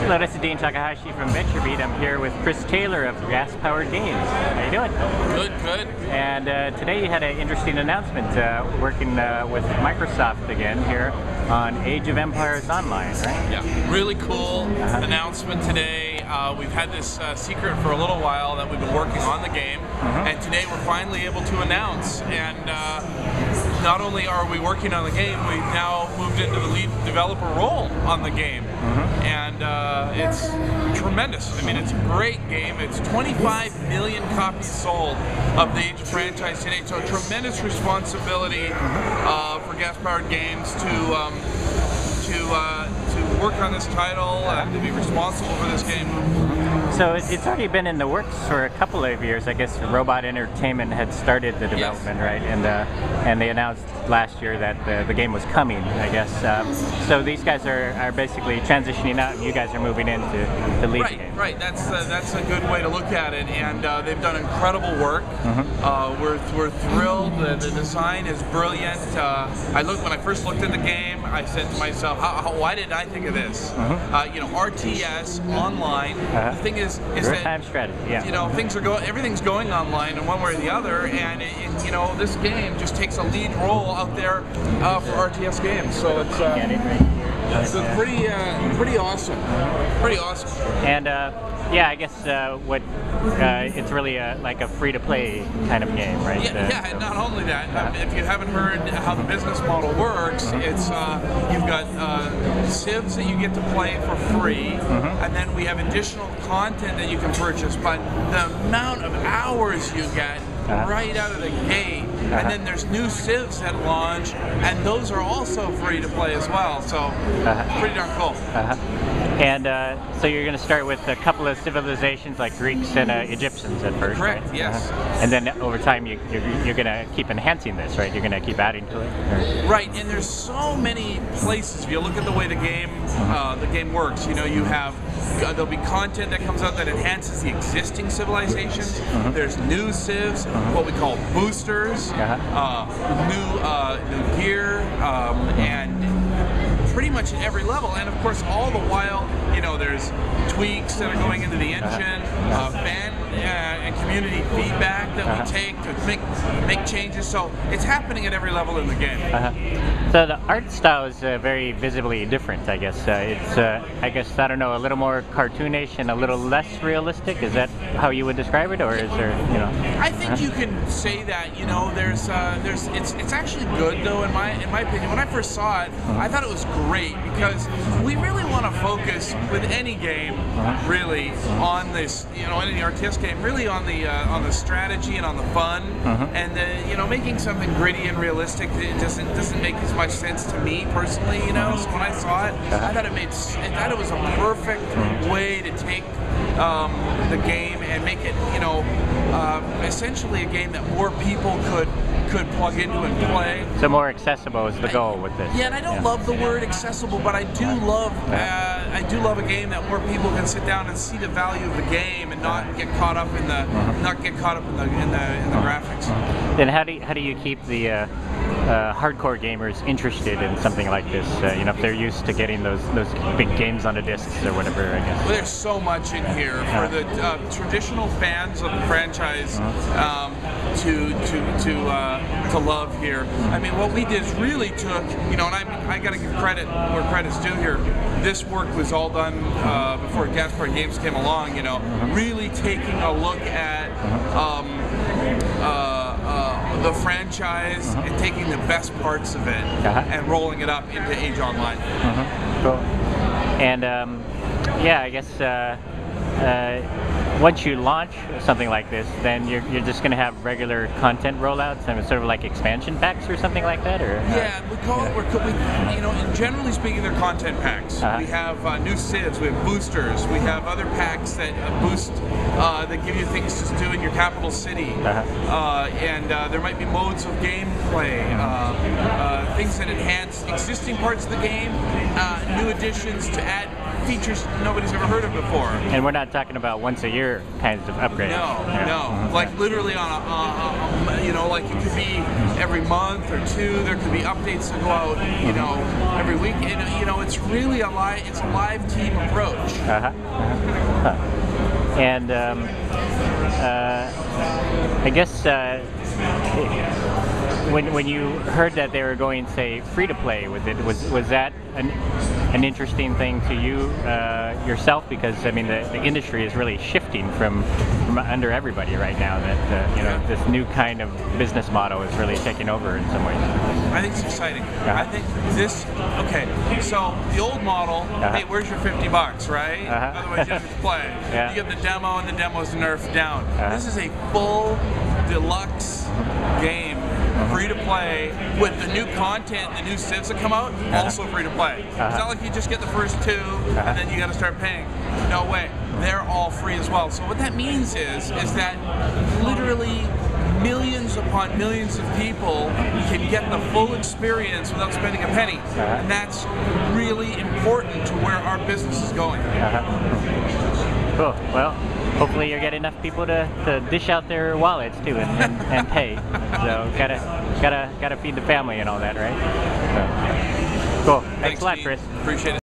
Hello, this is Dean Takahashi from VentureBeat. I'm here with Chris Taylor of Gas Powered Games. How you doing? Good. And today you had an interesting announcement working with Microsoft again here on Age of Empires Online, right? Yeah, really cool announcement today. We've had this secret for a little while that we've been working on the game, and today we're finally able to announce. And not only are we working on the game, we've now moved into the lead developer role on the game. And it's tremendous. I mean, it's a great game. It's 25 million copies sold of the Age of franchise today, so a tremendous responsibility for Gas Powered Games to work on this title and to be responsible for this game. So it's already been in the works for a couple of years. I guess Robot Entertainment had started the development, right? And they announced last year that the game was coming, I guess. So these guys are basically transitioning out, and you guys are moving in to lead the game. Right. That's a good way to look at it, and they've done incredible work. We're thrilled. The design is brilliant. When I first looked at the game, I said to myself, why didn't I think of this? RTS online. The thing is real-time strategy. Yeah. Everything's going online in one way or the other, and this game just takes a lead role out there for RTS games. So it's pretty awesome. Pretty awesome. And yeah, I guess it's really like a free-to-play kind of game, right? Yeah, and not only that, if you haven't heard how the business model works, it's you've got civs that you get to play for free, and then we have additional content that you can purchase, but the amount of hours you get right out of the gate, and then there's new civs that launch, and those are also free to play as well, so pretty darn cool. And so you're going to start with a couple of civilizations like Greeks and Egyptians at first, correct, right? Yes. And then over time you're going to keep enhancing this, right? You're going to keep adding to it? Right, and there's so many places. If you look at the way the game works, you have there'll be content that comes out that enhances the existing civilizations. There's new civs, what we call boosters, new gear, and pretty much at every level. And of course, all the while, there's tweaks that are going into the engine, fan and community feedback that we take to make changes. So it's happening at every level in the game. So the art style is very visibly different, I guess. It's, I guess, I don't know, a little more cartoonish and a little less realistic. Is that how you would describe it, or is there, I think you can say that. It's actually good though, in my opinion. When I first saw it, I thought it was great because we really want to focus with any game, really, on this, any RTS game, really on the strategy and on the fun, and making something gritty and realistic. It doesn't make as much sense to me personally, So when I saw it, I thought it was a perfect way to take the game and make it, essentially a game that more people could plug into and play. So more accessible is the goal with this. Yeah, and I don't love the word accessible, but I do love a game that more people can sit down and see the value of the game and not get caught up in the graphics. Then how do you keep the hardcore gamers interested in something like this? If they're used to getting those big games on the discs or whatever, I guess. Well, there's so much in here for the traditional fans of the franchise to love here. I mean, what we did is really took, and I got to give credit where credit's due here. This work was all done before Gas Powered Games came along. Really taking a look at the franchise and taking the best parts of it and rolling it up into Age Online. Cool. And yeah, I guess once you launch something like this, then you're just going to have regular content rollouts, and sort of like expansion packs or something like that, or? Yeah, we call it. Generally speaking, they're content packs. We have new civs, we have boosters, we have other packs that boost, that give you things to do in your capital city, and there might be modes of gameplay, things that enhance existing parts of the game, new additions to add features nobody's ever heard of before. And we're not talking about once a year kinds of upgrades. No. Like literally on like it could be every month or two. There could be updates that go out, every week. And it's really a live team approach. And I guess when you heard that they were going, say, free to play with it, was that an interesting thing to you yourself? Because I mean, the industry is really shifting from under everybody right now. That you know, this new kind of business model is really taking over in some ways. I think it's exciting. I think this. Okay, so the old model. Hey, where's your $50, right? Otherwise, you have to play. You get the demo, and the demo's nerfed down. This is a full deluxe game, free to play, with the new content, the new civs that come out, also free to play. It's not like you just get the first two and then you got to start paying. No way. They're all free as well. So what that means is that literally millions upon millions of people can get the full experience without spending a penny. And that's really important to where our business is going. Cool. Well, hopefully you get enough people to dish out their wallets too and pay. So gotta feed the family and all that, right? So, cool. Thanks a lot, Chris. Appreciate it.